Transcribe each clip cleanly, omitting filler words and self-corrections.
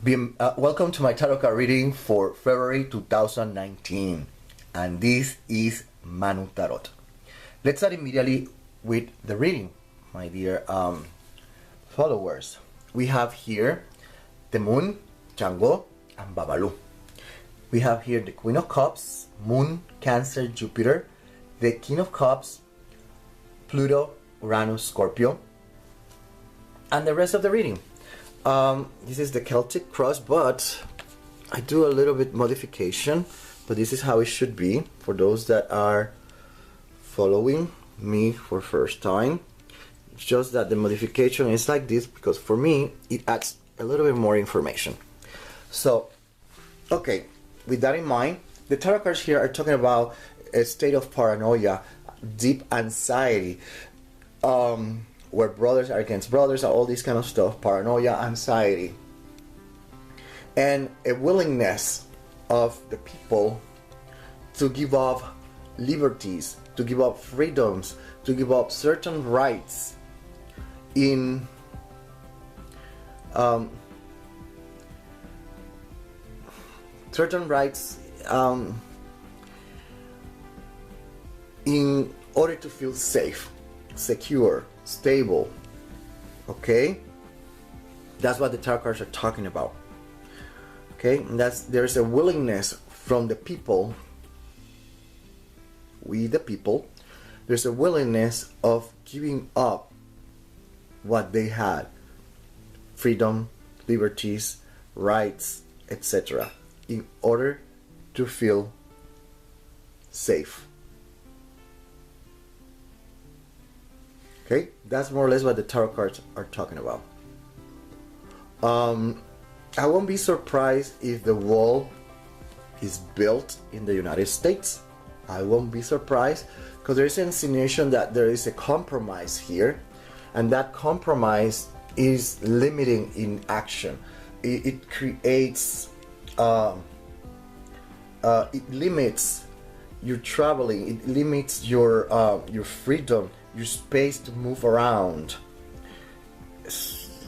Welcome to my tarot card reading for February 2019, and this is Manu Tarot. Let's start immediately with the reading, my dear followers. We have here the Moon, Django, and Babalu. We have here the Queen of Cups, Moon, Cancer, Jupiter, the King of Cups, Pluto, Uranus, Scorpio, and the rest of the reading. This is the Celtic cross, but I do a little bit modification, but this is how it should be for those that are following me for first time. It's just that the modification is like this because for me it adds a little bit more information. So, okay, with that in mind, the tarot cards here are talking about a state of paranoia, deep anxiety, where brothers are against brothers, all this kind of stuff, paranoia, anxiety, and a willingness of the people to give up liberties, to give up freedoms, to give up certain rights in in order to feel safe, secure, stable. Okay, that's what the tarot cards are talking about. Okay, and there's a willingness from the people, we the people, there's a willingness of giving up what they had, freedom, liberties, rights, etc., in order to feel safe. Okay, that's more or less what the tarot cards are talking about. I won't be surprised if the wall is built in the United States. I won't be surprised because there is an insinuation that there is a compromise here, and that compromise is limiting in action. It creates, it limits your traveling. It limits your freedom, your space to move around.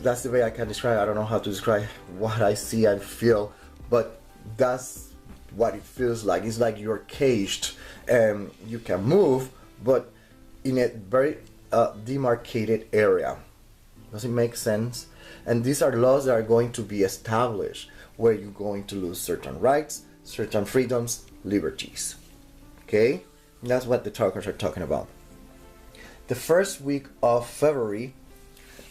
That's the way I can describe it. I don't know how to describe what I see and feel, but that's what it feels like. It's like you're caged and you can move, but in a very demarcated area. Does it make sense? And these are laws that are going to be established where you're going to lose certain rights, certain freedoms, liberties. Okay? And that's what the tarot cards are talking about. The first week of February,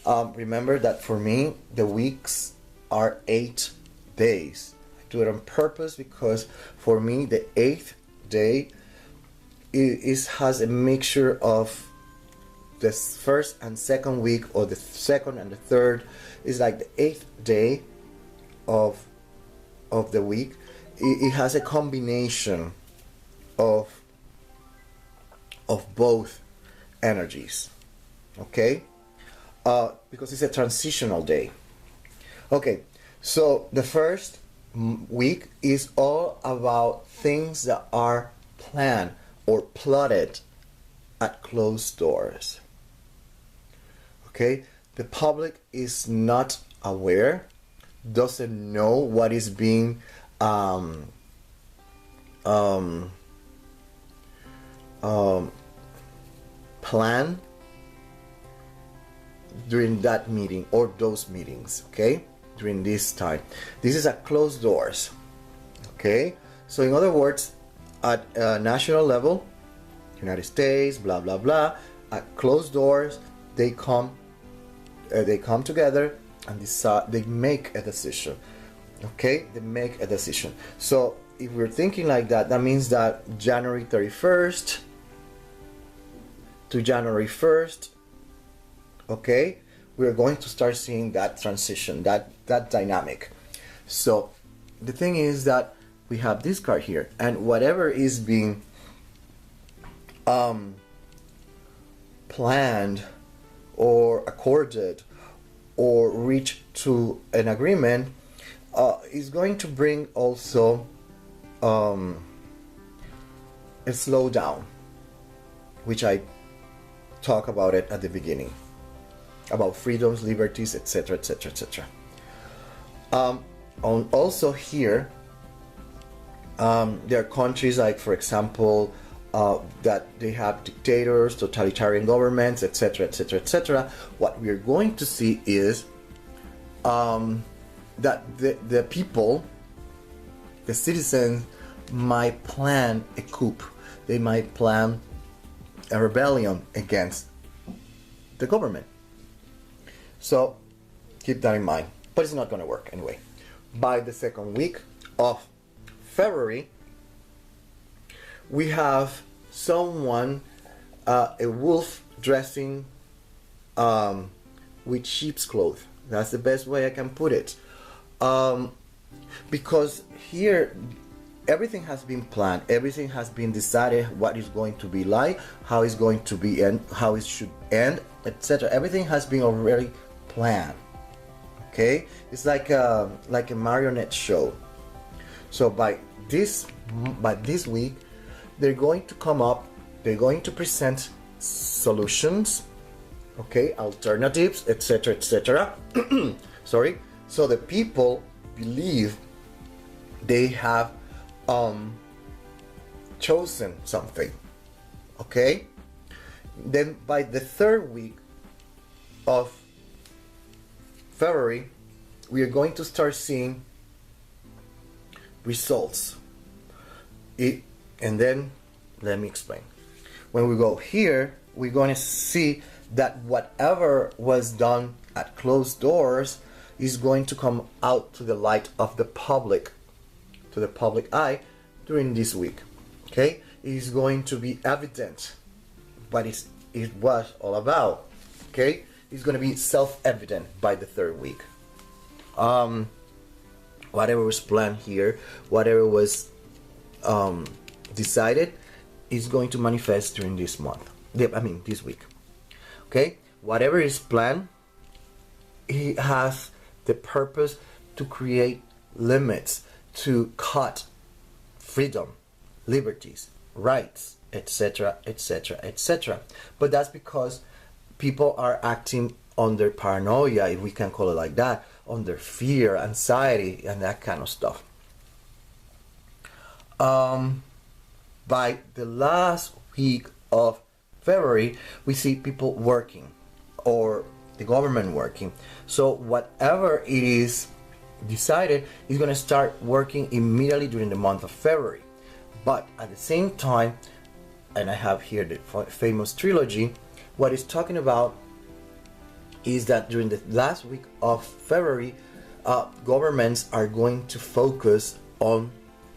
remember that for me, the weeks are 8 days. I do it on purpose because for me, the 8th day has a mixture of the first and second week, or the second and the third. It's like the 8th day of the week. It has a combination of both energies, okay, because it's a transitional day. Okay, so the first week is all about things that are planned or plotted at closed doors. Okay, the public is not aware, doesn't know what is being plan during that meeting or those meetings, okay, during this time. This is at closed doors, okay. So in other words, at national level, United States, blah blah blah, at closed doors, they come together and decide, they make a decision, okay, they make a decision. So if we're thinking like that, that means that January 31st to January 1st, okay, we're going to start seeing that transition, that dynamic. So the thing is that we have this card here, and whatever is being planned or accorded or reached to an agreement is going to bring also a slowdown, which I talk about it at the beginning, about freedoms, liberties, etc., etc., etc. Also here, there are countries like, for example, that they have dictators, totalitarian governments, etc., etc., etc. What we're going to see is that the people, the citizens, might plan a coup. They might plan a rebellion against the government. So keep that in mind. But it's not going to work anyway. By the second week of February, we have someone, a wolf dressing with sheep's clothes. That's the best way I can put it. Because here, everything has been planned. Everything has been decided what is going to be like, how it's going to be, and how it should end, etc. Everything has been already planned. Okay, it's like a marionette show. So by this week, they're going to come up. They're going to present solutions. Okay, alternatives, etc., etc. Sorry. So the people believe they have chosen something. Okay. Then by the third week of February, we are going to start seeing results. And then let me explain. When we go here, we're going to see that whatever was done at closed doors is going to come out to the light of the public, to the public eye during this week. Okay, it is going to be evident what it was all about. Okay, it's going to be self-evident by the third week. Whatever was planned here, whatever was decided, is going to manifest during this month. This week. Okay, whatever is planned, it has the purpose to create limits, to cut freedom, liberties, rights, etc., etc., etc. But that's because people are acting under paranoia, if we can call it like that, under fear, anxiety, and that kind of stuff. By the last week of February, we see people working, or the government working. So whatever it is decided is going to start working immediately during the month of February. But at the same time, and I have here the famous trilogy, what it's talking about is that during the last week of February, governments are going to focus on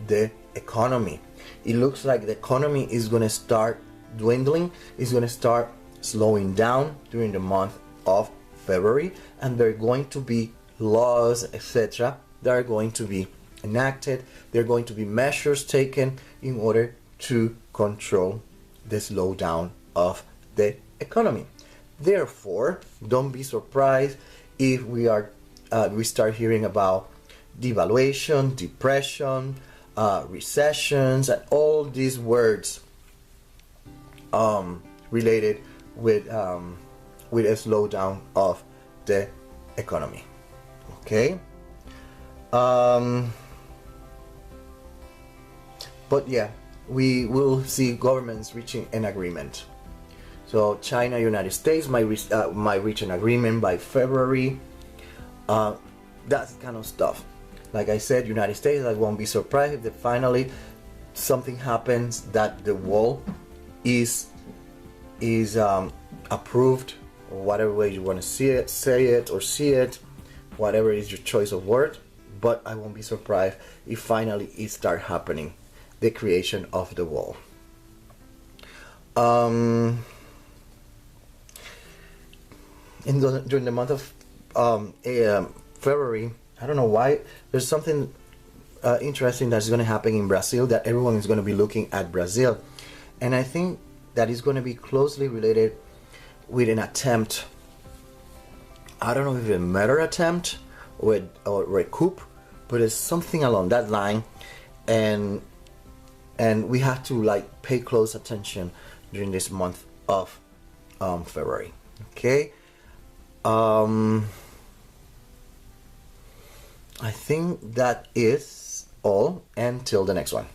the economy. It looks like the economy is going to start dwindling, is going to start slowing down during the month of February, and there are going to be laws, etc., that are going to be enacted. There are going to be measures taken in order to control the slowdown of the economy. Therefore, don't be surprised if we start hearing about devaluation, depression, recessions, and all these words related with a slowdown of the economy. Okay. But yeah, we will see governments reaching an agreement. So China, United States might reach an agreement by February. That kind of stuff. Like I said, United States, I won't be surprised if finally something happens that the wall is approved, or whatever way you want to say it, whatever is your choice of word. But I won't be surprised if finally it starts happening, the creation of the wall. During the month of February, I don't know why, there's something interesting that's going to happen in Brazil, that everyone is going to be looking at Brazil. And I think that is going to be closely related with an attempt, I don't know if it's a murder attempt or a coup, but it's something along that line. And we have to pay close attention during this month of February. Okay. I think that is all. Until the next one.